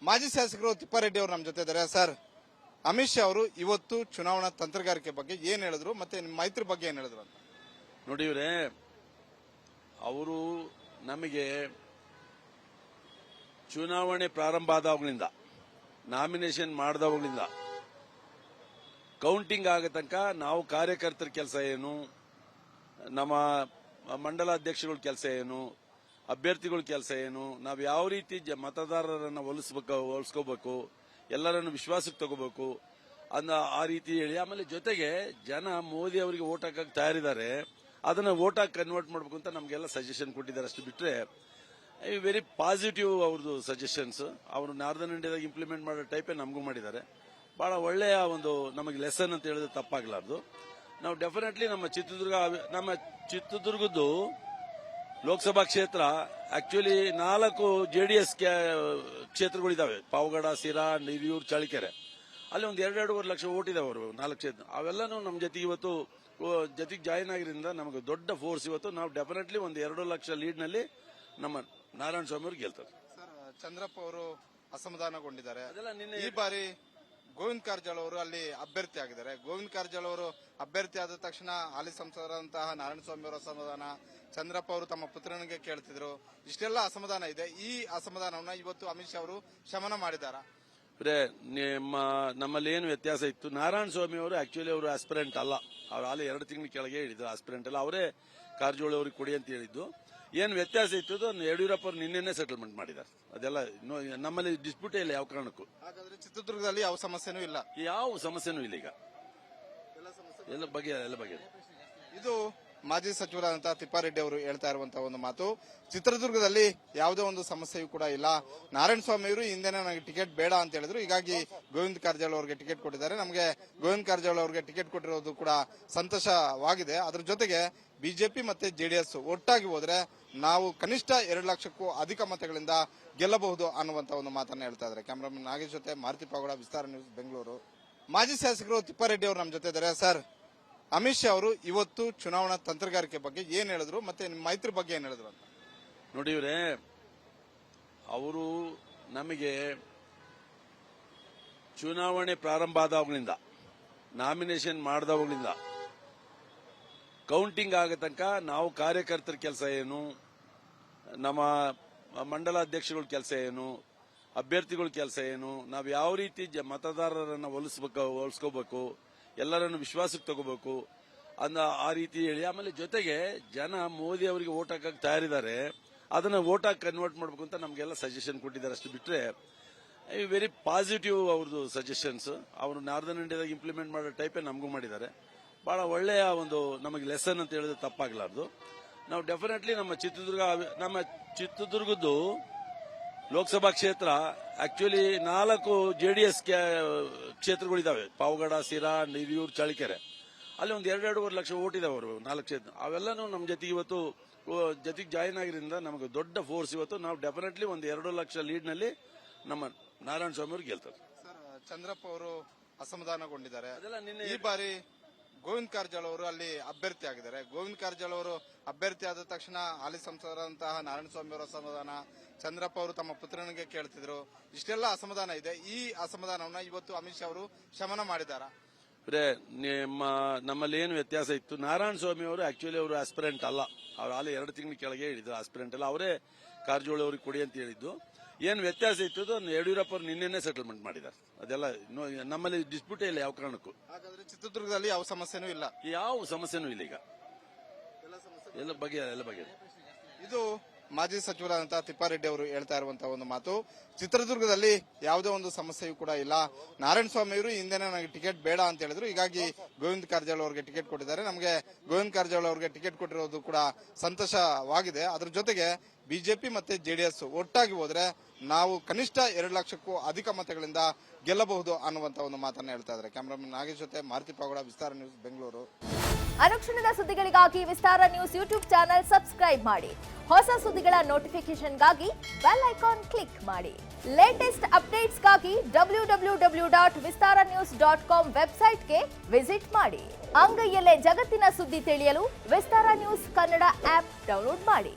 ಮಾಜಿ ಶಾಸಕರು ತಿಪ್ಪಾರೆಡ್ಡಿ ಅವರು ನಮ್ಮ ಜೊತೆ ಇದ್ದಾರೆ. ಸರ್, ಅಮಿತ್ ಶಾ ಅವರು ಇವತ್ತು ಚುನಾವಣಾ ತಂತ್ರಗಾರಿಕೆ ಬಗ್ಗೆ ಏನ್ ಹೇಳಿದ್ರು ಮತ್ತೆ ನಿಮ್ಮ ಮೈತ್ರಿ ಬಗ್ಗೆ ಏನ್ ಹೇಳಿದ್ರು ಅಂತ ನೋಡಿ. ಇವರೇ ಅವರು ನಮಗೆ ಚುನಾವಣೆ ಪ್ರಾರಂಭ ಆದವಾಗಲಿಂದ, ನಾಮಿನೇಷನ್ ಮಾಡಿದವಾಗಲಿಂದ ಕೌಂಟಿಂಗ್ ಆಗ ತನಕ ನಾವು ಕಾರ್ಯಕರ್ತರ ಕೆಲಸ ಏನು, ನಮ್ಮ ಮಂಡಲಾಧ್ಯಕ್ಷಗಳ ಕೆಲಸ ಏನು, ಅಭ್ಯರ್ಥಿಗಳ ಕೆಲಸ ಏನು, ನಾವು ಯಾವ ರೀತಿ ಮತದಾರರನ್ನು ಒಲಿಸ್ಕೋಬೇಕು, ಎಲ್ಲರನ್ನು ವಿಶ್ವಾಸಕ್ಕೆ ತಗೋಬೇಕು ಆ ರೀತಿ ಹೇಳಿ, ಆಮೇಲೆ ಜೊತೆಗೆ ಜನ ಮೋದಿ ಅವರಿಗೆ ವೋಟ್ ಹಾಕಕ್ಕೆ ತಯಾರಿದ್ದಾರೆ, ಅದನ್ನ ವೋಟ್ ಹಾಕಿ ಕನ್ವರ್ಟ್ ಮಾಡಬೇಕು ಅಂತ ನಮಗೆಲ್ಲ ಸಜೆಷನ್ ಕೊಟ್ಟಿದ್ದಾರೆ. ಅಷ್ಟು ಬಿಟ್ಟರೆ ವೆರಿ ಪಾಸಿಟಿವ್ ಅವ್ರದ್ದು ಸಜೆಷನ್ಸ್. ಅವರು ನಾರ್ದರ್ನ್ ಇಂಡಿಯಾದಾಗ ಇಂಪ್ಲಿಮೆಂಟ್ ಮಾಡೋ ಟೈಪೇ ನಮಗೂ ಮಾಡಿದ್ದಾರೆ. ಬಹಳ ಒಳ್ಳೆಯ ಒಂದು ನಮಗೆ ಲೆಸನ್ ಅಂತ ಹೇಳಿದ್ರೆ ತಪ್ಪಾಗಲಾರ್ದು. ನಾವು ಡೆಫಿನೆಟ್ಲಿ ನಮ್ಮ ಚಿತ್ರದುರ್ಗದ್ದು ಲೋಕಸಭಾ ಕ್ಷೇತ್ರ ಆಕ್ಚುಲಿ 4 JDS ಕ್ಷೇತ್ರಗಳಿದಾವೆ. ಪಾವಗಡ, ಸಿರಾ, ಹಿರಿಯೂರು, ಚಳ್ಳಕೆರೆ. ಅಲ್ಲಿ ಒಂದು 2-2.5 ಲಕ್ಷ ವೋಟ್ ಇದಾವೆ ಅವರು 4 ಕ್ಷೇತ್ರ. ಅವೆಲ್ಲನೂ ನಮ್ಮ ಜೊತೆಗೆ ಇವತ್ತು ಜೊತೆಗೆ ಜಾಯಿನ್ ಆಗಿರೋದ್ರಿಂದ ನಮಗೆ ದೊಡ್ಡ ಫೋರ್ಸ್. ಇವತ್ತು ನಾವು ಡೆಫಿನೆಟ್ಲಿ ಒಂದು 2 ಲಕ್ಷ ಲೀಡ್ ನಲ್ಲಿ ನಮ್ಮ ನಾರಾಯಣ ಸ್ವಾಮಿ ಅವರು ಗೆಲ್ತಾರೆ. ಸರ್, ಚಂದ್ರಪ್ಪ ಅವರು ಅಸಮಾಧಾನಗೊಂಡಿದ್ದಾರೆ. ಈ ಬಾರಿ ಗೋವಿಂದ ಕಾರಜೋಳ ಅವರು ಅಲ್ಲಿ ಅಭ್ಯರ್ಥಿ ಆಗಿದ್ದಾರೆ. ಗೋವಿಂದ ಕಾರಜೋಳ ಅವರು ಅಭ್ಯರ್ಥಿ ಆದ ತಕ್ಷಣ ಹಾಲಿ ಸಂಸದರಂತಹ ನಾರಾಯಣ ಸ್ವಾಮಿ ಅವರ ಅಸಮಾಧಾನ, ಚಂದ್ರಪ್ಪ ಅವರು ತಮ್ಮ ಪುತ್ರನಿಗೆ ಕೇಳ್ತಿದ್ರು, ಇಷ್ಟೆಲ್ಲ ಅಸಮಾಧಾನ ಇದೆ. ಈ ಅಸಮಾಧಾನವನ್ನ ಇವತ್ತು ಅಮಿತ್ ಶಾ ಅವರು ಶಮನ ಮಾಡಿದ್ದಾರೆ. ನಮ್ಮಲ್ಲಿ ಏನು ವ್ಯತ್ಯಾಸ ಇತ್ತು, ನಾರಾಯಣ ಸ್ವಾಮಿ ಅವರು ಆಕ್ಚುಲಿ ಅವರು ಆಸ್ಪಿರೆಂಟ್ ಅಲ್ಲ. ಅವ್ರು ಅಲ್ಲಿ 2 ತಿಂಗಳ ಕೆಳಗೆ ಹೇಳಿದ್ರು ಆಸ್ಪಿರೆಂಟ್ ಅಲ್ಲ, ಅವರೇ ಕಾರಜೋಳ ಅವ್ರಿಗೆ ಕೊಡಿ ಅಂತ ಹೇಳಿದ್ದು. ಏನ್ ವ್ಯತ್ಯಾಸ ಇತ್ತು ಯಡಿಯೂರಪ್ಪ ಅವರು ನಿನ್ನೆನೆ ಸೆಟಲ್ಮೆಂಟ್ ಮಾಡಿದ್ದಾರೆ. ಅದೆಲ್ಲ ನಮ್ಮಲ್ಲಿ ಡಿಸ್ಪ್ಯೂಟೇ ಇಲ್ಲ ಯಾವ ಕಾರಣಕ್ಕೂ. ಹಾಗಾದ್ರೆ ಚಿತ್ರದುರ್ಗದಲ್ಲಿ ಯಾವ ಸಮಸ್ಯೆನೂ ಇಲ್ಲ, ಯಾವ ಸಮಸ್ಯೆನೂ ಇಲ್ಲ. ಈಗ ಎಲ್ಲ ಬಗೆ ಇದು ಮಾಜಿ ಸಚಿವರಾದಂತಹ ತಿಪ್ಪಾರೆಡ್ಡಿ ಅವರು ಹೇಳ್ತಾ ಇರುವಂತಹ ಒಂದು ಮಾತು. ಚಿತ್ರದುರ್ಗದಲ್ಲಿ ಯಾವುದೇ ಒಂದು ಸಮಸ್ಯೆಯೂ ಕೂಡ ಇಲ್ಲ. ನಾರಾಯಣ ಸ್ವಾಮಿ ಅವರು ಹಿಂದೆನೇ ನನಗೆ ಟಿಕೆಟ್ ಬೇಡ ಅಂತ ಹೇಳಿದ್ರು, ಹೀಗಾಗಿ ಗೋವಿಂದ ಕಾರಜೋಳ ಅವರಿಗೆ ಟಿಕೆಟ್ ಕೊಟ್ಟಿದ್ದಾರೆ. ನಮಗೆ ಗೋವಿಂದ ಕಾರಜೋಳ ಅವರಿಗೆ ಟಿಕೆಟ್ ಕೊಟ್ಟಿರೋದು ಕೂಡ ಸಂತೋಷವಾಗಿದೆ. ಅದ್ರ ಜೊತೆಗೆ ಬಿಜೆಪಿ ಮತ್ತೆ ಜೆಡಿಎಸ್ ಒಟ್ಟಾಗಿ ಹೋದ್ರೆ ನಾವು ಕನಿಷ್ಠ 2 ಲಕ್ಷಕ್ಕೂ ಅಧಿಕ ಮತಗಳಿಂದ ಗೆಲ್ಲಬಹುದು ಅನ್ನುವಂತ ಒಂದು ಮಾತನ್ನ ಹೇಳ್ತಾ ಇದ್ದಾರೆ. ಕ್ಯಾಮರಾಮನ್ ನಾಗೇಶ್ ಜೊತೆ ಮಾರುತಿ ಪಾಗೋಡ, ವಿಸ್ತಾರ ನ್ಯೂಸ್, ಬೆಂಗಳೂರು. ಮಾಜಿ ಶಾಸಕರು ತಿಪ್ಪಾರೆಡ್ಡಿ ಅವರು ನಮ್ಮ ಜೊತೆ ಇದ್ದಾರೆ. ಸರ್, ಅಮಿತ್ ಶಾ ಅವರು ಇವತ್ತು ಚುನಾವಣಾ ತಂತ್ರಗಾರಿಕೆ ಬಗ್ಗೆ ಏನ್ ಹೇಳಿದ್ರು ಮತ್ತೆ ನಿಮ್ಮ ಮೈತ್ರಿ ಬಗ್ಗೆ ಏನ್ ಹೇಳಿದ್ರು ಅಂತ ನೋಡಿ. ಇವರೇ ಅವರು ನಮಗೆ ಚುನಾವಣೆ ಪ್ರಾರಂಭ ಆದವಾಗಲಿಂದ, ನಾಮಿನೇಷನ್ ಮಾಡಿದವಾಗಲಿಂದ ಕೌಂಟಿಂಗ್ ಆಗ ತನಕ ನಾವು ಕಾರ್ಯಕರ್ತರ ಕೆಲಸ ಏನು, ನಮ್ಮ ಮಂಡಲಾಧ್ಯಕ್ಷಗಳ ಕೆಲಸ ಏನು, ಅಭ್ಯರ್ಥಿಗಳ ಕೆಲಸ ಏನು, ನಾವು ಯಾವ ರೀತಿ ಮತದಾರರನ್ನು ಒಲಿಸ್ಕೋಬೇಕು, ಎಲ್ಲರನ್ನು ವಿಶ್ವಾಸಕ್ಕೆ ತಗೋಬೇಕು ಆ ರೀತಿ ಹೇಳಿ, ಆಮೇಲೆ ಜೊತೆಗೆ ಜನ ಮೋದಿ ಅವರಿಗೆ ವೋಟ್ ಹಾಕಕ್ಕೆ ತಯಾರಿದ್ದಾರೆ, ಅದನ್ನ ವೋಟ್ ಹಾಕಿ ಕನ್ವರ್ಟ್ ಮಾಡಬೇಕು ಅಂತ ನಮಗೆಲ್ಲ ಸಜೆಷನ್ ಕೊಟ್ಟಿದ್ದಾರೆ. ಅಷ್ಟು ಬಿಟ್ಟರೆ ವೆರಿ ಪಾಸಿಟಿವ್ ಅವ್ರದ್ದು ಸಜೆಷನ್ಸ್. ಅವರು ನಾರ್ದರ್ನ್ ಇಂಡಿಯಾದಾಗ ಇಂಪ್ಲಿಮೆಂಟ್ ಮಾಡೋ ಟೈಪೇ ನಮಗೂ ಮಾಡಿದ್ದಾರೆ. ಬಹಳ ಒಳ್ಳೆಯ ಒಂದು ನಮಗೆ ಲೆಸನ್ ಅಂತ ಹೇಳಿದ್ರೆ ತಪ್ಪಾಗಲಾರ್ದು. ನಾವು ಡೆಫಿನೆಟ್ಲಿ ನಮ್ಮ ಚಿತ್ರದುರ್ಗದ್ದು ಲೋಕಸಭಾ ಕ್ಷೇತ್ರ ಆಕ್ಚುಲಿ 4 JDS ಕ್ಷೇತ್ರಗಳಿದಾವೆ. ಪಾವಗಡ, ಸಿರಾ, ಹಿರಿಯೂರು, ಚಳ್ಳಕೆರೆ. ಅಲ್ಲಿ ಒಂದು 2-2.5 ಲಕ್ಷ ವೋಟ್ ಇದಾವೆ ಅವರು 4 ಕ್ಷೇತ್ರ. ಅವೆಲ್ಲನೂ ನಮ್ಮ ಜೊತೆಗೆ ಇವತ್ತು ಜೊತೆಗೆ ಜಾಯಿನ್ ಆಗಿರೋದ್ರಿಂದ ನಮಗೆ ದೊಡ್ಡ ಫೋರ್ಸ್. ಇವತ್ತು ನಾವು ಡೆಫಿನೆಟ್ಲಿ ಒಂದು 2 ಲಕ್ಷ ಲೀಡ್ ನಲ್ಲಿ ನಮ್ಮ ನಾರಾಯಣ ಸ್ವಾಮಿ ಅವರು ಗೆಲ್ತಾರೆ. ಸರ್, ಚಂದ್ರಪ್ಪ ಅವರು ಅಸಮಾಧಾನಗೊಂಡಿದ್ದಾರೆ. ಈ ಬಾರಿ ಗೋವಿಂದ ಕಾರಜೋಳ ಅವರು ಅಲ್ಲಿ ಅಭ್ಯರ್ಥಿ ಆಗಿದ್ದಾರೆ. ಗೋವಿಂದ ಕಾರಜೋಳ ಅವರು ಅಭ್ಯರ್ಥಿ ಆದ ತಕ್ಷಣ ಹಾಲಿ ಸಂಸದರಂತಹ ನಾರಾಯಣ ಸ್ವಾಮಿ ಅವರ ಅಸಮಾಧಾನ, ಚಂದ್ರಪ್ಪ ಅವರು ತಮ್ಮ ಪುತ್ರನಿಗೆ ಕೇಳ್ತಿದ್ರು, ಇಷ್ಟೆಲ್ಲ ಅಸಮಾಧಾನ ಇದೆ. ಈ ಅಸಮಾಧಾನವನ್ನ ಇವತ್ತು ಅಮಿತ್ ಶಾ ಅವರು ಶಮನ ಮಾಡಿದ್ದಾರೆ. ನಮ್ಮಲ್ಲಿ ಏನು ವ್ಯತ್ಯಾಸ ಇತ್ತು, ನಾರಾಯಣ ಸ್ವಾಮಿ ಅವರು ಆಕ್ಚುಲಿ ಅವರು ಆಸ್ಪಿರೆಂಟ್ ಅಲ್ಲ. ಅವ್ರು ಅಲ್ಲಿ 2 ತಿಂಗಳ ಕೆಳಗೆ ಹೇಳಿದ್ರು ಆಸ್ಪಿರೆಂಟ್ ಅಲ್ಲ, ಅವರೇ ಕಾರಜೋಳ ಅವ್ರಿಗೆ ಕೊಡಿ ಅಂತ ಹೇಳಿದ್ದು. ಏನ್ ವ್ಯತ್ಯಾಸ ಇತ್ತು ಯಡಿಯೂರಪ್ಪ ಅವರು ನಿನ್ನೆನೆ ಸೆಟಲ್ಮೆಂಟ್ ಮಾಡಿದ್ದಾರೆ. ಅದೆಲ್ಲ ನಮ್ಮಲ್ಲಿ ಡಿಸ್ಪ್ಯೂಟೇ ಇಲ್ಲ ಯಾವ ಕಾರಣಕ್ಕೂ. ಹಾಗಾದ್ರೆ ಚಿತ್ರದುರ್ಗದಲ್ಲಿ ಯಾವ ಸಮಸ್ಯೆನೂ ಇಲ್ಲ, ಯಾವ ಸಮಸ್ಯೆನೂ ಇಲ್ಲ. ಈಗ ಎಲ್ಲ ಬಗೆ ಇದು ಮಾಜಿ ಸಚಿವರಾದಂತಹ ತಿಪ್ಪಾರೆಡ್ಡಿ ಅವರು ಹೇಳ್ತಾ ಇರುವಂತಹ ಒಂದು ಮಾತು. ಚಿತ್ರದುರ್ಗದಲ್ಲಿ ಯಾವುದೇ ಒಂದು ಸಮಸ್ಯೆಯೂ ಕೂಡ ಇಲ್ಲ. ನಾರಾಯಣ ಸ್ವಾಮಿ ಅವರು ಹಿಂದೆನೇ ನನಗೆ ಟಿಕೆಟ್ ಬೇಡ ಅಂತ ಹೇಳಿದ್ರು, ಹೀಗಾಗಿ ಗೋವಿಂದ ಕಾರಜೋಳ ಅವರಿಗೆ ಟಿಕೆಟ್ ಕೊಟ್ಟಿದ್ದಾರೆ. ನಮಗೆ ಗೋವಿಂದ ಕಾರಜೋಳ ಅವರಿಗೆ ಟಿಕೆಟ್ ಕೊಟ್ಟಿರೋದು ಕೂಡ ಸಂತೋಷವಾಗಿದೆ. ಅದ್ರ ಜೊತೆಗೆ ಬಿಜೆಪಿ ಮತ್ತೆ ಜೆಡಿಎಸ್ ಒಟ್ಟಾಗಿ ಹೋದ್ರೆ ನಾವು ಕನಿಷ್ಠ 2 ಲಕ್ಷಕ್ಕೂ ಅಧಿಕ ಮತಗಳಿಂದ ಗೆಲ್ಲಬಹುದು ಅನ್ನುವಂತ ಒಂದು ಮಾತನ್ನ ಹೇಳ್ತಾ ಇದ್ದಾರೆ. ಕ್ಯಾಮರಾಮನ್ ನಾಗೇಶ್ ಜೊತೆ ಮಾರುತಿ ಪಾಗೋಡ, ವಿಸ್ತಾರ ನ್ಯೂಸ್, ಬೆಂಗಳೂರು. ಅನುಕ್ಷಣದ ಸುದ್ದಿಗಳಿಗಾಗಿ ವಿಸ್ತಾರ ನ್ಯೂಸ್ ಯೂಟ್ಯೂಬ್ ಚಾನೆಲ್ ಸಬ್ಸ್ಕ್ರೈಬ್ ಮಾಡಿ. ಹೊಸ ಸುದ್ದಿಗಳ ನೋಟಿಫಿಕೇಶನ್ಗಾಗಿ ಬೆಲ್ ಐಕಾನ್ ಕ್ಲಿಕ್ ಮಾಡಿ. ಲೇಟೆಸ್ಟ್ ಅಪ್ಡೇಟ್ಸ್ಗಾಗಿ www.vistaranews.com ವೆಬ್ಸೈಟ್ಗೆ ವಿಸಿಟ್ ಮಾಡಿ. ಅಂಗೈಯಲ್ಲೇ ಜಗತ್ತಿನ ಸುದ್ದಿ ತಿಳಿಯಲು ವಿಸ್ತಾರ ನ್ಯೂಸ್ ಕನ್ನಡ ಆಪ್ ಡೌನ್ಲೋಡ್ ಮಾಡಿ.